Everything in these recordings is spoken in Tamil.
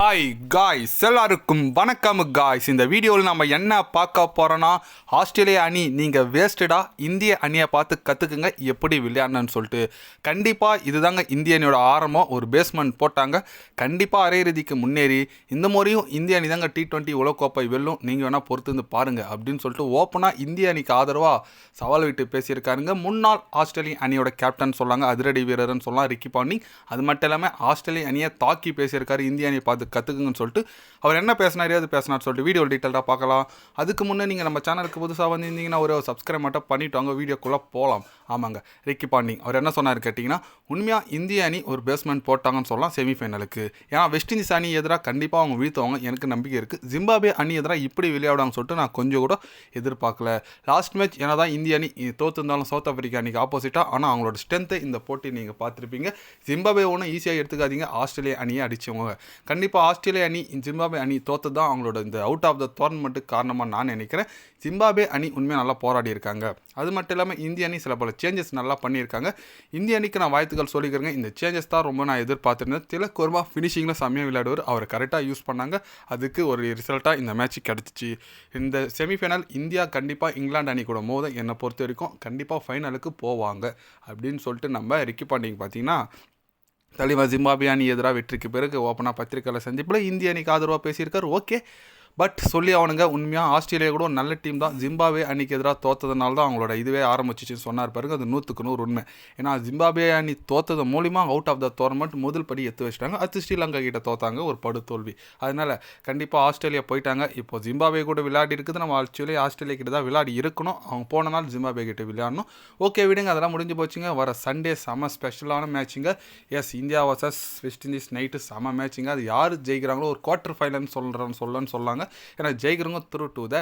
ஹாய் காய்ஸ், எல்லாருக்கும் வணக்கம் காய்ஸ். இந்த வீடியோவில் நம்ம என்ன பார்க்க போகிறோன்னா, ஆஸ்திரேலியா அணி நீங்கள் வேஸ்டடா இந்திய அணியை பார்த்து கற்றுக்குங்க எப்படி விளையாடணும்னு சொல்லிட்டு. கண்டிப்பாக இதுதாங்க இந்திய அணியோட ஆரம்பம். ஒரு பேஸ்மெண்ட் போட்டாங்க, கண்டிப்பாக அரையிறுதிக்கு முன்னேறி இந்த முறையும் இந்திய அணி தாங்க T20 உலகக்கோப்பை வெல்லும், நீங்கள் வேணால் பொறுத்து வந்து பாருங்கள் அப்படின்னு சொல்லிட்டு ஓப்பனாக இந்திய அணிக்கு ஆதரவாக சவால் விட்டு பேசியிருக்காருங்க. முன்னாள் ஆஸ்திரேலிய அணியோட கேப்டன் சொல்லாங்க, அதிரடி வீரர்னு சொல்லலாம் ரிக்கி பாண்டிங். அது மட்டும் இல்லாமல் ஆஸ்திரேலிய அணியை தாக்கி பேசியிருக்காரு, இந்திய அணியை பார்த்து கற்றுக்குங்கன்னு சொல்லிட்டு. அவர் என்ன பேசினாரே அது பேசினார் சொல்லிட்டு வீடியோ டீட்டெயிலாக பார்க்கலாம். அதுக்கு முன்னே நீங்கள் நம்ம சேனலுக்கு புதுசாக வந்திருந்தீங்கன்னா ஒரு சப்ஸ்கிரைப் மட்டும் பண்ணிவிட்டு வாங்க, வீடியோக்குள்ளே போகலாம். ஆமாங்க, ரிக்கி பாண்டிங் அவர் என்ன சொன்னார் கேட்டிங்கன்னா, உண்மையாக இந்திய அணி ஒரு பேஸ்மெண்ட் போட்டாங்கன்னு சொல்லலாம் செமிஃபைனலுக்கு. ஏன்னா வெஸ்ட் இண்டீஸ் அணி எதிராக கண்டிப்பாக அவங்க வீழ்த்துவாங்க, எனக்கு நம்பிக்கை இருக்குது. ஜிம்பாபே அணி எதிராக இப்படி விளையாடுவாங்கன்னு சொல்லிட்டு நான் கொஞ்சம் கூட எதிர்பார்க்கல. லாஸ்ட் மேட்ச் ஏன்னா தான் இந்திய அணி தோற்றுருந்தாலும் சவுத் ஆஃப்ரிக்கா அணிக்கு ஆப்போசிட்டாக, ஆனால் அவங்களோட ஸ்ட்ரென்த்தை இந்த போட்டி நீங்கள் பார்த்துருப்பீங்க. ஜிம்பாபே ஒன்றும் ஈஸியாக எடுத்துக்காதீங்க, ஆஸ்திரேலியா அணியை அடித்தவங்க. கண்டிப்பாக ஆஸ்திரேலியா அணி ஜிம்பாபே அணி தோற்று தான் அவங்களோட இந்த அவுட் ஆஃப் த டோர்னமெண்ட்டுக்கு காரணமாக நான் நினைக்கிறேன். ஜிம்பாபே அணி உண்மையாக நல்லா போராடி இருக்காங்க. அது மட்டும் இல்லாமல் இந்திய அணி சில பல சேஞ்சஸ் நல்லா பண்ணியிருக்காங்க. இந்திய அணிக்கு நான் வாழ்த்துக்கள் சொல்லிக்கிறேங்க. இந்த சேஞ்சஸ் தான் ரொம்ப நான் எதிர்பார்த்துருந்தேன். திலக் வர்மா ஃபினிஷிங்கில் செம்மையாக விளையாடுவார், அவர் கரெக்டாக யூஸ் பண்ணாங்க. அதுக்கு ஒரு ரிசல்ட்டாக இந்த மேட்ச் கிடச்சிச்சு. இந்த செமிஃபைனல் இந்தியா கண்டிப்பாக இங்கிலாந்து அணி கூட மோத என்னை பொறுத்த வரைக்கும் கண்டிப்பாக ஃபைனலுக்கு போவாங்க அப்படின்னு சொல்லிட்டு நம்ம ரிக்கி பாண்டிங் பார்த்தீங்கன்னா தலைவர் ஜிம்பாபே அணி எதிராக வெற்றிக்கு பிறகு ஓப்பனாக பத்திரிக்கையில் சந்திப்பில் இந்திய அணிக்கு ஆதரவாக பேசியிருக்காரு. ஓகே, பட் சொல்லி அவனுங்க உண்மையாக ஆஸ்திரேலியா கூட ஒரு நல்ல டீம் தான். ஜிம்பாபே அணிக்கு எதிராக தோற்றதுனால தான் அவங்களோட இதுவே ஆரம்பிச்சிச்சுன்னு சொன்னார் பாருங்க, அது 100% உண்மை. ஏன்னா ஜிம்பாபே அணி தோற்றது மூலிமா அவுட் ஆஃப் த டோர்னமெண்ட் முதல் படி எடுத்து வச்சிட்டாங்க. அது ஸ்ரீலங்கா கிட்ட தோத்தாங்க, ஒரு படு தோல்வி. அதனால் கண்டிப்பாக ஆஸ்திரேலியா போயிட்டாங்க. இப்போ ஜிம்பாபே கூட விளையாடி இருக்குது. நம்ம ஆக்சுவலி ஆஸ்திரேலியா கிட்ட தான் விளையாடி இருக்கணும். அவங்க போன நாள் ஜிம்பாபே கிட்ட விளையாடணும். ஓகே விடுங்க, அதெல்லாம் முடிஞ்சு போச்சுங்க. வர சண்டே செம ஸ்பெஷலான மேட்சுங்க. Yes, India versus West Indies night செம மேட்சுங்க. அது யார் ஜெயிக்கிறாங்களோ ஒரு குவார்ட்டர் ஃபைனல்னு சொல்லாங்க. ஏன்னா ஜெயிக்கிறவங்க த்ரூ டு த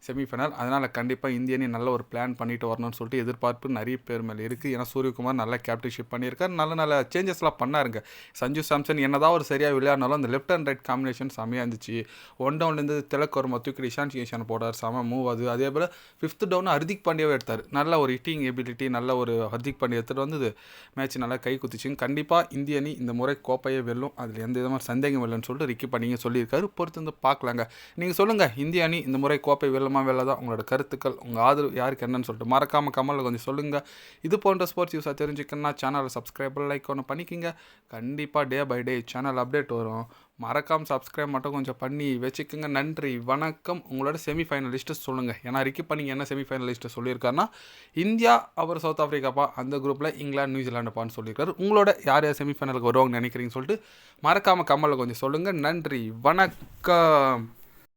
செமிஃபைனல். அதனால் கண்டிப்பாக இந்திய அணி நல்ல ஒரு பிளான் பண்ணிட்டு வரணும்னு சொல்லிட்டு எதிர்பார்ப்பு நிறைய பேர் மேலே இருக்குது. ஏன்னா சூரியகுமார் நல்ல கேப்டன்ஷிப் பண்ணியிருக்காரு, நல்ல சேஞ்சஸ்லாம் பண்ணாருங்க. சஞ்சு சாம்சன் என்னதான் ஒரு சரியாக விளையாடினாலும் அந்த லெஃப்ட் அண்ட் ரைட் காம்பினேஷன் செம்மையாக இருந்துச்சு. 1 டவுன்லேருந்து திலக் வர்மா தூக்கி இஷான் கிஷன் போடார், செம மூவ் அது. அதே போல் 5th டவுன் ஹர்திக் பாண்டியாவே எடுத்தார். நல்ல ஒரு ஹிட்டிங் எபிலிட்டி, நல்ல ஒரு ஹர்திக் பாண்டியா எடுத்துகிட்டு வந்தது மேட்ச் நல்லா கை குத்திச்சுங்க. கண்டிப்பாக இந்திய அணி இந்த முறை கோப்பையை வெல்லும், அதில் எந்த விதமான சந்தேகம் இல்லைன்னு சொல்லிட்டு ரிக்கி பாண்டிங்க சொல்லியிருக்காரு. பொறுத்து வந்து பார்க்கலாங்க. நீங்கள் சொல்லுங்கள், இந்திய அணி இந்த முறை கோப்பை வெல்லுமா வெல்லதா? உங்களோட கருத்துக்கள், உங்கள் ஆதரவு யாருக்கு என்னன்னு சொல்லிட்டு மறக்காமல் கமலில் கொஞ்சம் சொல்லுங்கள். இது போன்ற ஸ்போர்ட்ஸ் யூஸாக தெரிஞ்சுக்கணுன்னா சேனலை சப்ஸ்கிரைப் லைக் ஒன்று பண்ணிக்கிங்க. கண்டிப்பாக day by day channel update வரும், மறக்காமல் சப்ஸ்கிரைப் மட்டும் கொஞ்சம் பண்ணி வச்சுக்கோங்க. நன்றி, வணக்கம். உங்களோட செமிஃபைனலிஸ்ட்டு சொல்லுங்கள். ஏன்னா ரிக்கி பாண்டிங் என்ன செமிஃபைனலிஸ்ட்டு சொல்லியிருக்காருன்னா, இந்தியா அப்புறம் சவுத் ஆஃப்ரிக்காப்பா, அந்த குரூப்பில் இங்கிலாந்து நியூசிலாண்டுப்பான்னு சொல்லியிருக்காரு. உங்களோட யார் யார் செமிஃபைனலுக்கு வருவாங்கன்னு நினைக்கிறீங்கன்னு சொல்லிட்டு மறக்காமல் கமலில் கொஞ்சம் சொல்லுங்கள். நன்றி, வணக்கம்.